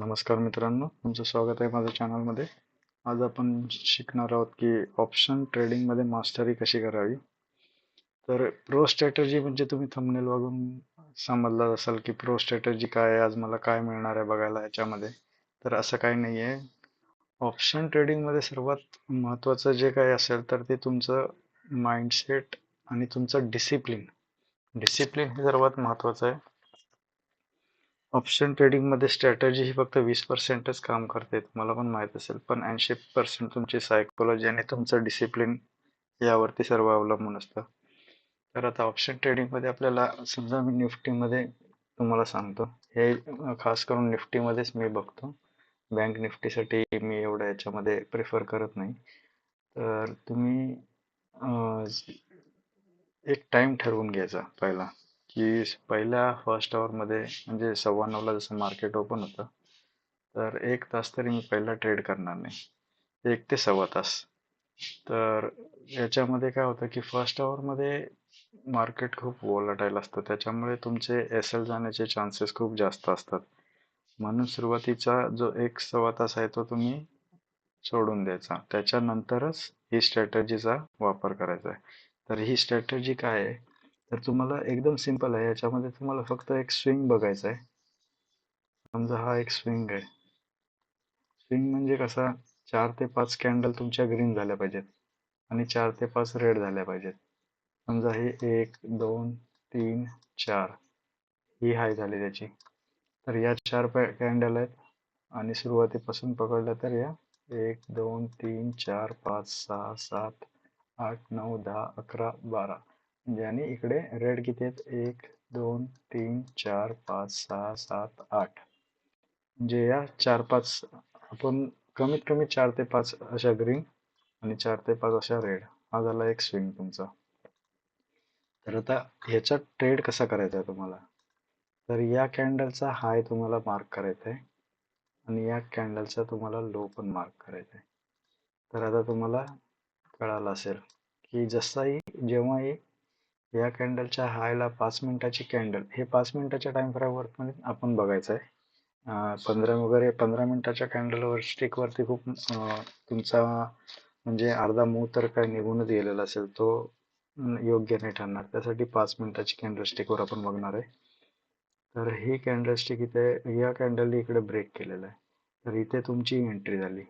नमस्कार मित्रांनो, तुमचं स्वागत आहे माझ्या चॅनलमध्ये. आज आपण शिकणार आहोत की ऑप्शन ट्रेडिंगमध्ये मास्टरी कशी करावी. तर प्रो स्ट्रॅटेजी म्हणजे तुम्ही थंबनेल बघून समजला असाल की प्रो स्ट्रॅटेजी काय आहे, आज मला काय मिळणार आहे बघायला याच्यामध्ये. तर असं काही नाही आहे. ऑप्शन ट्रेडिंगमध्ये सर्वात महत्त्वाचं जे काही असेल तर ते तुमचं माइंडसेट आणि तुमचं डिसिप्लिन. डिसिप्लिन हे सर्वात महत्त्वाचं आहे. ऑप्शन ट्रेडिंगमध्ये स्ट्रॅटेजी ही फक्त 20%च काम करते, तुम्हाला पण माहीत असेल, पण 80% तुमची सायकोलॉजी आणि तुमचं डिसिप्लिन यावरती सर्व अवलंबून असतं. तर आता ऑप्शन ट्रेडिंगमध्ये आपल्याला समजा मी निफ्टीमध्ये तुम्हाला सांगतो, हे खास करून निफ्टीमध्येच मी बघतो. बँक निफ्टीसाठी मी एवढं याच्यामध्ये प्रिफर करत नाही. तर तुम्ही एक टाइम ठरवून घ्यायचा पहिला, की पहिल्या फर्स्ट आवरमध्ये म्हणजे 9:15ला जसं मार्केट ओपन होतं, तर 1 तास तरी मी पहिला ट्रेड करणार नाही, 1 ते सव्वा तास. तर याच्यामध्ये काय होतं की फर्स्ट आवरमध्ये मार्केट खूप वोलाटाईल असतं, त्याच्यामुळे तुमचे एस एल जाण्याचे चान्सेस खूप जास्त असतात. म्हणून सुरुवातीचा जो 1 सव्वा तास आहे तो तुम्ही सोडून द्यायचा, त्याच्यानंतरच ही स्ट्रॅटेजीचा वापर करायचा आहे. तर ही स्ट्रॅटेजी काय आहे, तर तुम्हाला एकदम सिंपल आहे. याच्यामध्ये तुम्हाला फक्त एक स्विंग बघायचा आहे. समजा हा एक स्विंग आहे. स्विंग म्हणजे कसा, 4 ते 5 कॅन्डल तुमच्या ग्रीन झाल्या पाहिजेत आणि 4 ते 5 रेड झाल्या पाहिजेत. समजा हे 1 2 3 4 ही हाय झाली त्याची. तर या 4 कॅन्डल आहेत आणि सुरुवातीपासून पकडलं तर या 1 2 3 4 5 6 7 8 9 10 11 12, म्हणजे आणि इकडे रेड किती आहेत, 1 2 3 4 5 6 7 8, म्हणजे या 4 5 आपण कमीत कमी 4 ते 5 अशा ग्रीन आणि 4 ते 5 अशा रेड, हा झाला एक स्विंग तुमचा. तर आता ह्याचा ट्रेड कसा करायचा आहे तुम्हाला, तर या कॅन्डलचा हाय तुम्हाला मार्क करायचा आहे आणि या कॅन्डलचा तुम्हाला लो पण मार्क करायचा आहे. तर आता तुम्हाला कळालं असेल की जसाही जेव्हाही या कॅन्डलच्या हायला 5 मिनिटाची कॅन्डल, हे 5 मिनिटाच्या टाइम फ्रेमवर आपण बघायचं आहे. 15 मिनिटाच्या कॅन्डलवर स्टिकवरती खूप तुमचा म्हणजे अर्धा मूव तर काय निघूनच गेलेला असेल, तो योग्य नाही ठरणार. त्यासाठी 5 मिनिटाची कॅन्डल स्टिकवर आपण बघणार आहे. तर ही कॅन्डल स्टिक इथे या कॅन्डलने इकडे ब्रेक केलेला आहे, तर इथे तुमची एंट्री झाली.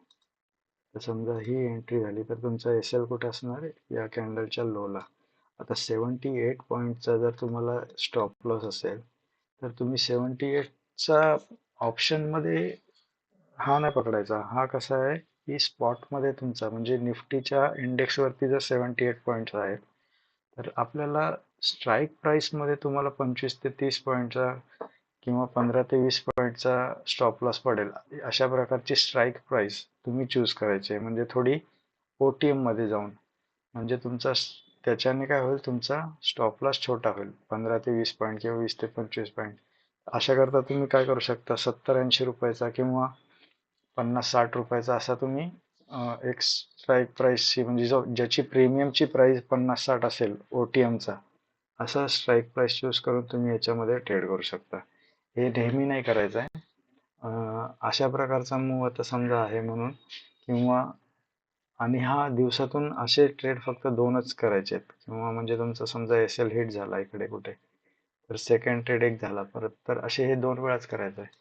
तर समजा ही एंट्री झाली तर तुमचा एस एल कुठे असणार आहे, या कॅन्डलच्या लोला. आता 78 पॉईंटचा जर तुम्हाला स्टॉप लॉस असेल तर तुम्ही 78चा ऑप्शनमध्ये हा नाही पकडायचा. हा कसा आहे की स्पॉटमध्ये तुमचा म्हणजे निफ्टीच्या इंडेक्सवरती जर 78 पॉईंट्स आहेत, तर आपल्याला स्ट्राईक प्राईसमध्ये तुम्हाला 25 ते 30 पॉईंटचा किंवा 15 ते 20 पॉईंटचा स्टॉप लॉस पडेल, अशा प्रकारची स्ट्राईक प्राईस तुम्ही चूज करायची आहे. म्हणजे थोडी OTM मध्ये जाऊन, म्हणजे तुमचा त्याच्याने काय होईल, तुमचा स्टॉप लॉस छोटा होईल, 15 ते 20 पॉईंट किंवा 20 ते 25 पॉईंट. अशा करता तुम्ही काय करू शकता, 70-80 रुपयाचा किंवा 50-60 रुपयाचा असा तुम्ही एक स्ट्राईक प्राईसची, म्हणजे ज्याची प्रीमियमची प्राईस 50-60 असेल OTMचा, असा स्ट्राईक प्राईस चूज करून तुम्ही याच्यामध्ये ट्रेड करू शकता. हे नेहमी नाही करायचं आहे. अशा प्रकारचा मूव आता समजा आहे म्हणून, किंवा आणि हा दिवसातून असे ट्रेड फक्त 2च करायचे आहेत, किंवा म्हणजे तुमचा समजा एस एल हिट झाला इकडे कुठे, तर सेकंड ट्रेड एक झाला परत, तर असे हे 2 वेळाच करायचं आहे.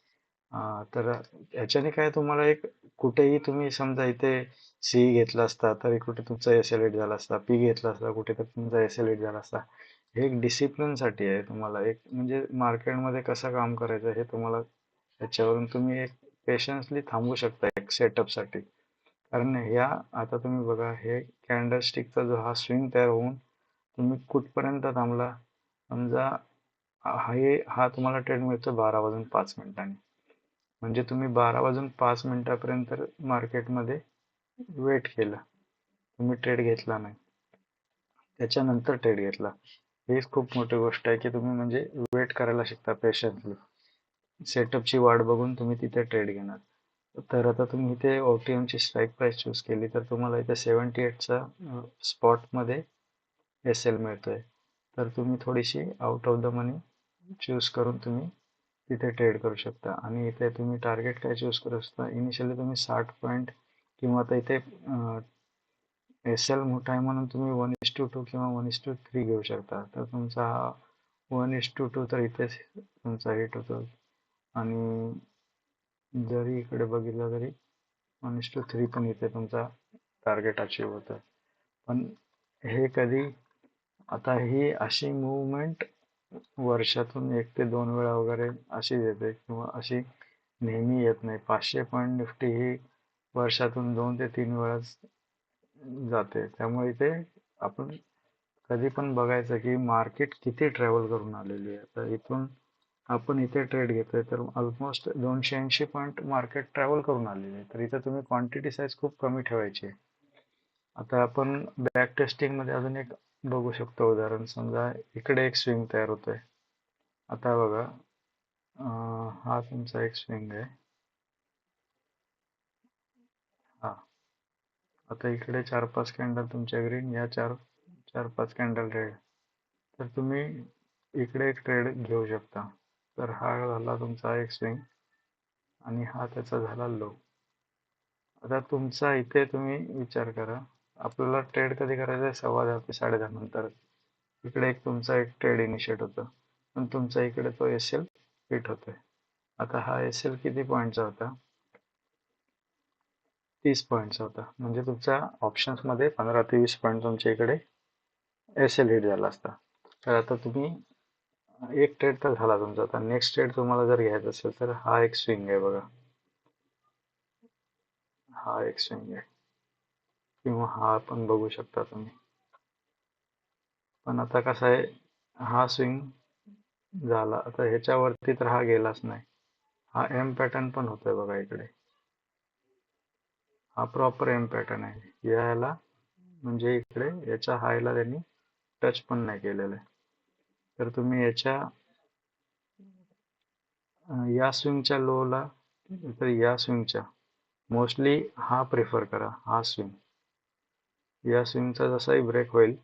तर याच्याने काय, तुम्हाला एक कुठेही तुम्ही समजा इथे सी घेतला असता तर कुठे तुमचा एस एल हिट झाला असता, पी घेतला असता कुठे तर तुमचा एस एल हिट झाला असता. हे एक डिसिप्लिनसाठी आहे, तुम्हाला एक म्हणजे मार्केटमध्ये कसं काम करायचं हे तुम्हाला, याच्यावरून तुम्ही एक पेशन्सली थांबू शकता एक सेटअपसाठी. कारण ह्या आता तुम्ही बघा, हे कॅन्डलस्टिकचा जो हा स्विंग तयार होऊन तुम्ही कुठपर्यंत थांबला, समजा हा तुम्हाला ट्रेड मिळतो 12 वाजून 5 मिनिटांनी, म्हणजे तुम्ही 12 वाजून 5 मिनिटापर्यंत मार्केटमध्ये वेट केलं, तुम्ही ट्रेड घेतला नाही, त्याच्यानंतर ट्रेड घेतला. हीच खूप मोठी गोष्ट आहे की तुम्ही म्हणजे वेट करायला शिकता पेशन्सली. सेटअपची वाट बघून तुम्ही तिथे ट्रेड घेणार. तर आता तुम्ही इथे OTMची स्ट्राईक प्राईस चूज केली तर तुम्हाला इथे 78चा स्पॉटमध्ये एस एल मिळतोय. तर तुम्ही थोडीशी out of the money choose करून तुम्ही तिथे ट्रेड करू शकता. आणि इथे तुम्ही टार्गेट काय चूज करू शकता. इनिशियली तुम्ही 60 पॉईंट किंवा आता इथे एस एल मोठा आहे म्हणून तुम्ही 1:2 किंवा 1:3 घेऊ शकता. तर तुमचा 1:2 तर इथेच तुमचा हिट होतो. आणि जरी इकडे बघितलं तरी 1:3 पण इथे तुमचा टार्गेट अचीव होतं. पण हे कधी, आता ही अशी मुवमेंट वर्षातून 1 ते 2 वेळा वगैरे अशी येते किंवा अशी नेहमी येत नाही. 500 पॉईंट निफ्टी ही वर्षातून 2 ते 3 वेळाच जाते. त्यामुळे इथे आपण कधी पण बघायचं की मार्केट किती ट्रॅव्हल करून आलेली आहे. तर इथून आपण इथे ट्रेड घेतोय तर ऑलमोस्ट 280 पॉईंट मार्केट ट्रॅव्हल करून आलेली आहे. तर इथे तुम्ही क्वांटिटी साईज खूप कमी ठेवायची आहे. आता आपण बॅक टेस्टिंग मध्ये अजून एक बघू शकतो उदाहरण. समजा इकडे एक स्विंग तयार होतोय. आता बघा, हा तुमचा एक स्विंग आहे. हा, आता इकडे 4-5 कॅन्डल तुमच्या ग्रीन, या 4-5 कॅन्डल रेड. तर तुम्ही इकडे एक ट्रेड घेऊ शकता. तर हा झाला तुमचा एक स्विंग आणि हा त्याचा झाला लो. आता तुमचा इथे तुम्ही विचार करा, आपल्याला ट्रेड कधी करायचा आहे, 10:15 ते 10:30 नंतर. इकडे एक तुमचा एक ट्रेड इनिशिएट होतो, पण तुमचा इकडे तो एस एल हिट होतोय. आता हा एस एल किती पॉईंटचा होता, 30 पॉईंटचा होता. म्हणजे तुमच्या ऑप्शन्स मध्ये 15 ते 20 पॉईंट तुमच्या इकडे एस एल हिट झाला असता. तर आता तुम्ही एक ट्रेड तर झाला तुमचा. आता नेक्स्ट ट्रेड तुम्हाला जर घ्यायचा असेल तर हा एक स्विंग आहे बघा, हा एक स्विंग आहे किंवा हा पण बघू शकता तुम्ही. पण आता कसं आहे, हा स्विंग झाला, आता ह्याच्यावरती तर हा गेलाच नाही. हा एम पॅटर्न पण होतोय बघा इकडे, हा प्रॉपर एम पॅटर्न आहे. याला म्हणजे इकडे याच्या हायला त्यांनी टच पण नाही केलेलं आहे. तर तुम्ही याच्या या स्विंगच्या लोला, तर या स्विंगच्या मोस्टली हा प्रिफर करा. हा स्विंग, या स्विंगचा जसाही ब्रेक होईल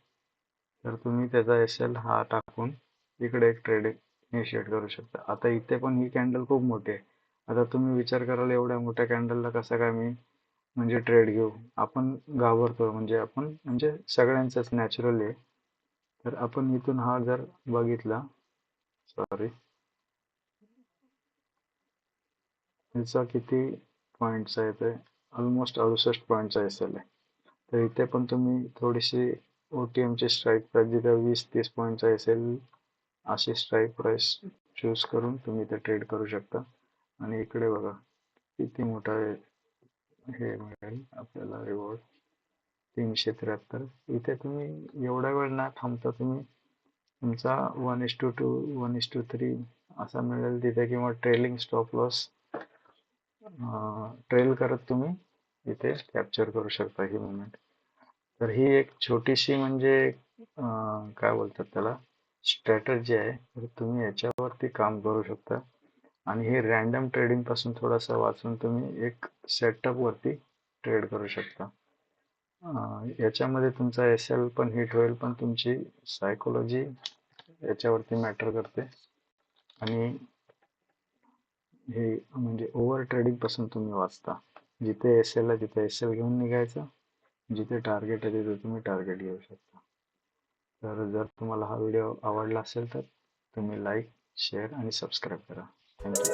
तर तुम्ही त्याचा एस एल हा टाकून इकडे एक ट्रेड इनिशिएट करू शकता. आता इथे पण ही कॅन्डल खूप मोठी आहे. आता तुम्ही विचार कराल एवढ्या मोठ्या कॅन्डलला कसं काय मी म्हणजे ट्रेड घेऊ. आपण घाबरतो, म्हणजे आपण म्हणजे सगळ्यांचंच नॅचरल आहे. तर आपण इथून हा जर बघितला, सॉरी, याचा किती पॉईंटचा आहे, ते ऑलमोस्ट 68 पॉईंटचा एस एल आहे. तर इथे पण तुम्ही थोडीशी ओटीएमची स्ट्राईक प्राईस जिथे 20-30 पॉईंटचा एस एल, अशी स्ट्राईक प्राईस चूज करून तुम्ही ते ट्रेड करू शकता. आणि इकडे बघा किती मोठा हे मिळेल आपल्याला रिवॉर्ड, 373. इथे तुम्ही एवढा वेळ ना थांबता तुम्ही तुमचा 1:2, 1:3 असा मिळेल तिथे, किंवा ट्रेलिंग स्टॉप लॉस ट्रेल करत तुम्ही इथे कॅप्चर करू शकता ही मुवमेंट. तर ही एक छोटीशी म्हणजे काय बोलतात त्याला, स्ट्रॅटर्जी आहे. तर तुम्ही याच्यावरती काम करू शकता. आणि हे रॅन्डम ट्रेडिंग पासून थोडासा वाचून तुम्ही एक सेटअप वरती ट्रेड करू शकता. याच्यामध्ये तुमचा एस एल पण हिट होईल, पण तुमची सायकोलॉजी याच्यावरती मॅटर करते. आणि हे म्हणजे ओव्हर ट्रेडिंग पासून तुम्ही वाचता. जिथे एस एल आहे तिथे एस एल घेऊन निघायचं, जिथे टार्गेट आहे तिथे तुम्ही टार्गेट घेऊ शकता. तर जर तुम्हाला हा व्हिडिओ आवडला असेल तर तुम्ही लाईक, शेअर आणि सबस्क्राईब करा. थँक्यू.